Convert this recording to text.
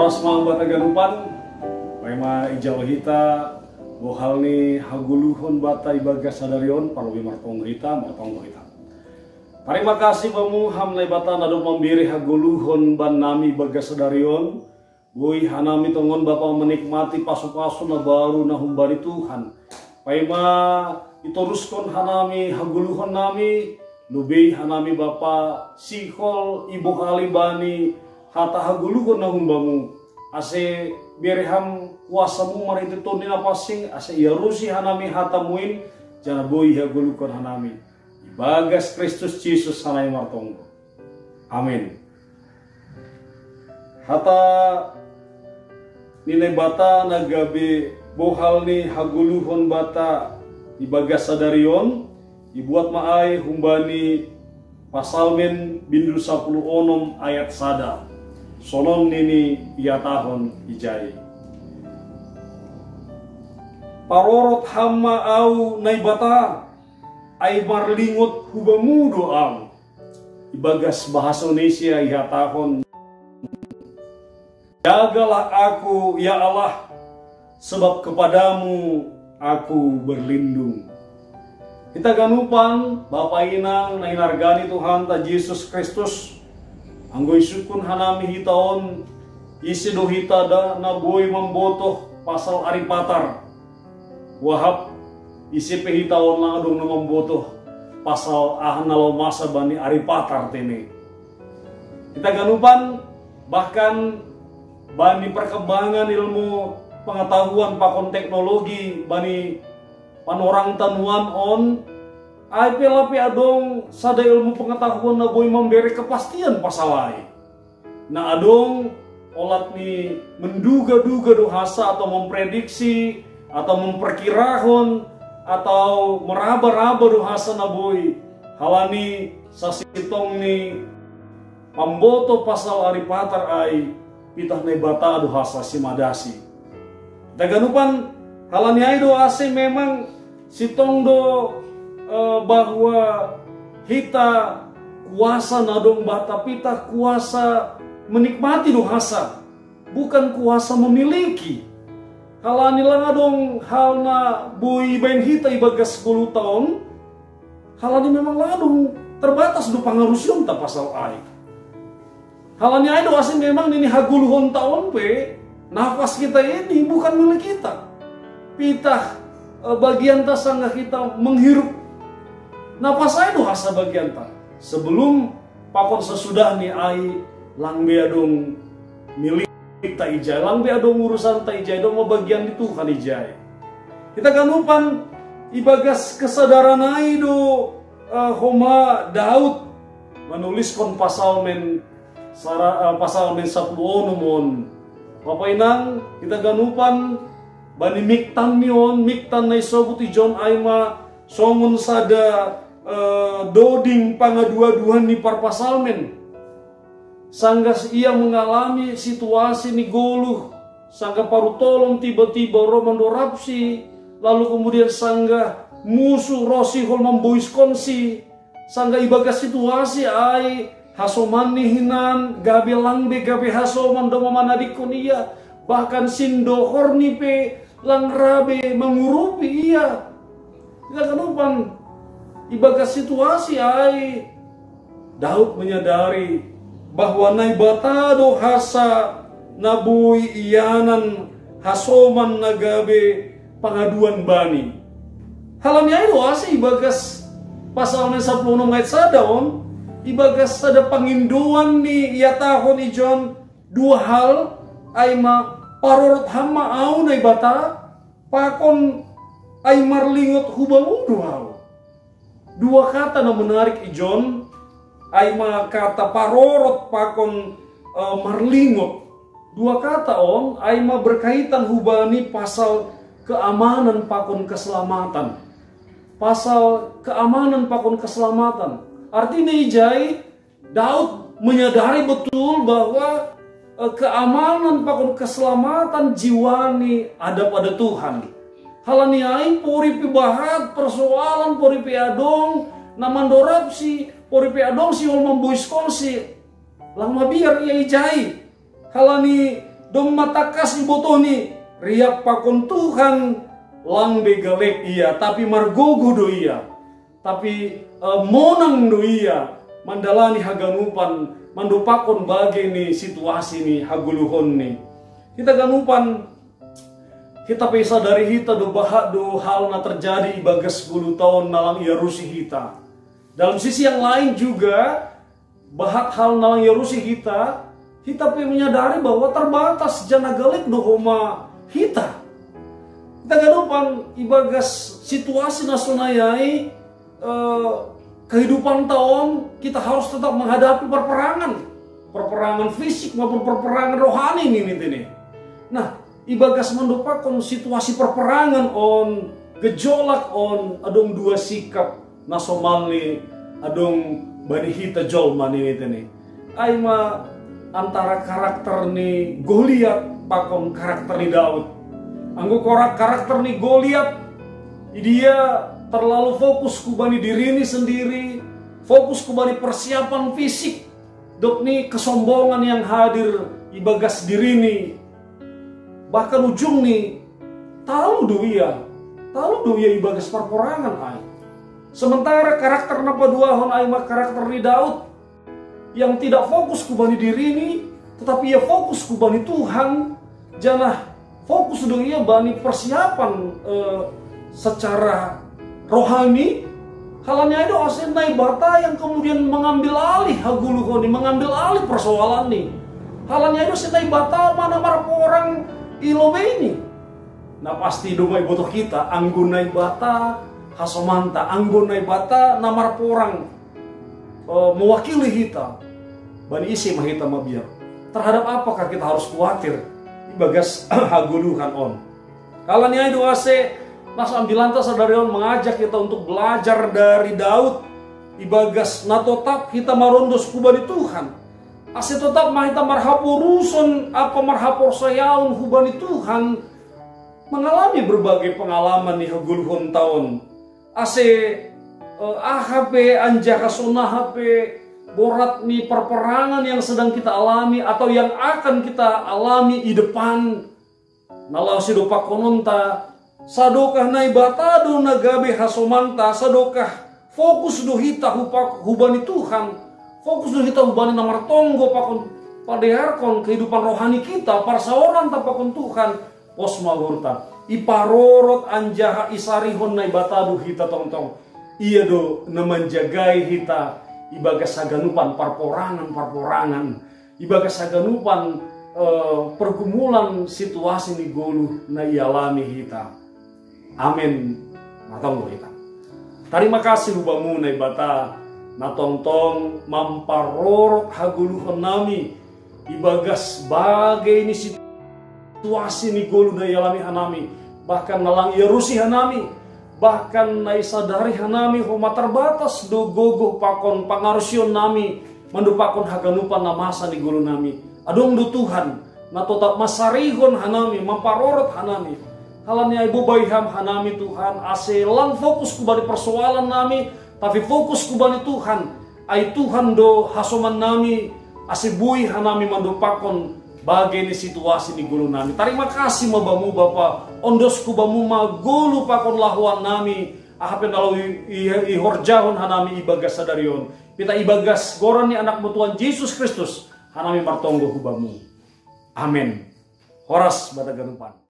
Waras mga ganupan, Pema ijau hita, bohal ni haguluhon bata ibaga sadarion, paluwi martong hita. Terima kasih bamu hamlay bata nado membiri haguluhon ban nami baga sadarion. Bui hanami tongon bapa menikmati pasu-pasu na baru na humbari Tuhan. Pema itoruskan hanami haguluhon nami, lubi hanami bapa sikol ibu halibani hata haguluhon na humbamu. Ase bereham kuasamu mariti tonin apasing ase iarusi hanami hatamuin jana bui haguluhon hanami. Ibagas Kristus Yesus hanai martonggo. Amin. Hata nilai bata nagabe bohal ni haguluhon bata ibagas sadarion dibuat maai humbani pasalmen bindu 10 onom ayat sada sonon nini piatahon ijai parorot hama au naibata ay marlingot hubamu doang ibagas bahasa Indonesia ihatahon. Jagalah aku, ya Allah, sebab kepadamu aku berlindung. Kita ganupan, Bapak Inang, na inargani Tuhan ta Yesus Kristus, anggoy sukun hanami hitaon, isi do hita da na boy mambotoh pasal aripatar. Wahap, isi pehitaon lang adong na mambotoh pasal ahanalaw masa bani aripatar tene. Kita ganupan, bahkan bani perkembangan ilmu pengetahuan pakon teknologi bani panorang tanuan on ai pelapi adong sada ilmu pengetahuan na boy memberi kepastian pasalai na adong olat ni menduga-duga dohasa atau memprediksi atau memperkirahon atau meraba-raba dohasa na boy halani sasitong ni pamboto pasal aripatar ai pitah na bata do hasa simadasi. Daganupan halani ay do ase memang sitong do bahwa hita kuasa nadong bata pitah kuasa menikmati do hasa bukan kuasa memiliki. Halani lang adong hal na bui bain hita ibagas 10 tahun halani memang ladong terbatas do pangarusion ta pasal ay. Halanya itu asing memang ini haguluhon taon pe nafas kita ini bukan milik kita. Pitah bagian tas sangga kita menghirup nafas itu hasa bagian ta. Sebelum pakon sesudah ni ai lang beadong milik ta ijai, lang beadong urusan ta ijai dong bagian di Tuhan ijai. Kita ganupan ibagas kesadaran ai do homa Daud menuliskan pasalmen pasal men 10 onomon. Bapak Inang, kita ganupan bani miktan nion, miktan na isobut ijon aima songon sada doding pangadua-duhan ni parpasalmen. Sanggas ia mengalami situasi ni goluh, sangga paru tolong tiba-tiba romandorapsi, lalu kemudian sangga musuh rosi hol membois konsi, sangga ibagas situasi ai hasoman nihinan, gabe langbe, gabe hasoman do mamanadikon iya, bahkan sindo horni pe langrabe mengurupi iya. Kita kanupan ibagas situasi ai Daud menyadari bahwa naibata do hasa nabui iyanan hasoman nagabe pengaduan bani. Halani ai do asi ibagas pasal 10 ayat sadaon ibagas ada panginduan ni ia tahun ijon dua hal aima parorot hama au na ibata pakon ai marlingot hubamu dua kata na menarik ijon aima kata parorot pakon marlingot dua kata on aima berkaitan hubani pasal keamanan pakon keselamatan artinya ijai Daud menyadari betul bahwa keamanan pakon keselamatan jiwani ada pada Tuhan. Halani ai poripi bahat persoalan poripi adong namandorapsi poripi adong si hol membois konsi lang mabiar ia ijai halani dong mata kasih botoni riak pakon Tuhan lang begalek iya, tapi margogo do iya, tapi monang do iya, mandalani haganupan mandupakon bagi ni situasi ni haguluhon ni. Kita ganupan kita pesa dari hita do bahak do hal na terjadi ibagas 10 tahun nalang ia rusi hita. Dalam sisi yang lain juga bahak hal nalang ia rusi hita menyadari bahwa terbatas jana galek do homa hita. Kita ganupan ibagas situasi nasionayai kehidupan tahun kita harus tetap menghadapi perperangan fisik maupun perperangan rohani ini. Nah, ibagas mendopakon situasi perperangan on gejolak on adong dua sikap nasomalni adong bani hita jolman ini. Aima antara karakter ni Goliat pakon karakter ni Daud. Anggo karakter ni Goliat dia terlalu fokus ku bani diri ni sendiri, fokus ku bani persiapan fisik, dok ni kesombongan yang hadir ibagas diri ni. Bahkan ujung ni talu duia ibagas perperangan ay. Sementara karakter napa duahon ay mah karakter ni Daud yang tidak fokus ku bani diri ni, tetapi ia fokus ku bani Tuhan. Janah fokus do ia bani persiapan secara rohani. Halanya itu asenai bata yang kemudian mengambil alih haguluhoni, mengambil alih persoalan ni. Halanya itu asenai bata mana marap orang ilobe ini. Nah pasti dumai butuh kita anggunai bata hasomanta, anggunai bata namar porang mewakili kita bani isi mahita mabiar. Terhadap apakah kita harus khawatir ibagas haguluhan on. Kalau niai doa se Mas Ambilanta sadarion mengajak kita untuk belajar dari Daud ibagas natotap kita marondos kubani Tuhan. Ase tetap mahita marhapuruson apa marhapor sayaun hubani Tuhan mengalami berbagai pengalaman di haguluhon tahun. Ase AHP anjaka sonah HP borat nih perperangan yang sedang kita alami atau yang akan kita alami di depan. Nalau sidopa kononta sadokah naibatado nagabe hasomanta sadokah fokus do hita hubani Tuhan. Fokus do kita hubani namar tonggo pakon padeharkon kehidupan rohani kita parsaoran tapakon Tuhan posma hurta iparorot anjaha isarihon naibatado hita tongtong iya do namanjagai hita ibagas saganupan parporangan ibagas saganupan pergumulan situasi ni golu na ialami hita. Amin. Matong kita. Terima kasih hubamu na ibata na tongtong mamparorot haguluhon nami ibagas bagai ini situasi ni golu na ialami hanami bahkan nalang iarusi hanami bahkan na isadari hanami homa terbatas do gogoh pakon pangarusyon nami mandupakon haganupan na masa ni golu nami adong do Tuhan na tetap masarihon hanami mamparorot hanami halanya ibu bayham hanami Tuhan ase lang fokus ku bani persoalan nami tapi fokus ku bani Tuhan ay Tuhan do hasoman nami ase bui hanami mandupakon bagai ni situasi ni gulu nami. Terima kasih mabamu Bapa ondos ku bamu magulu pakon lahuan nami ahapen dalau ihorjahon hanami ibagas sadarion pita ibagas goran ni anak Tuhan Yesus Kristus hanami martonggo ku bamu. Amin. Horas bataganupan.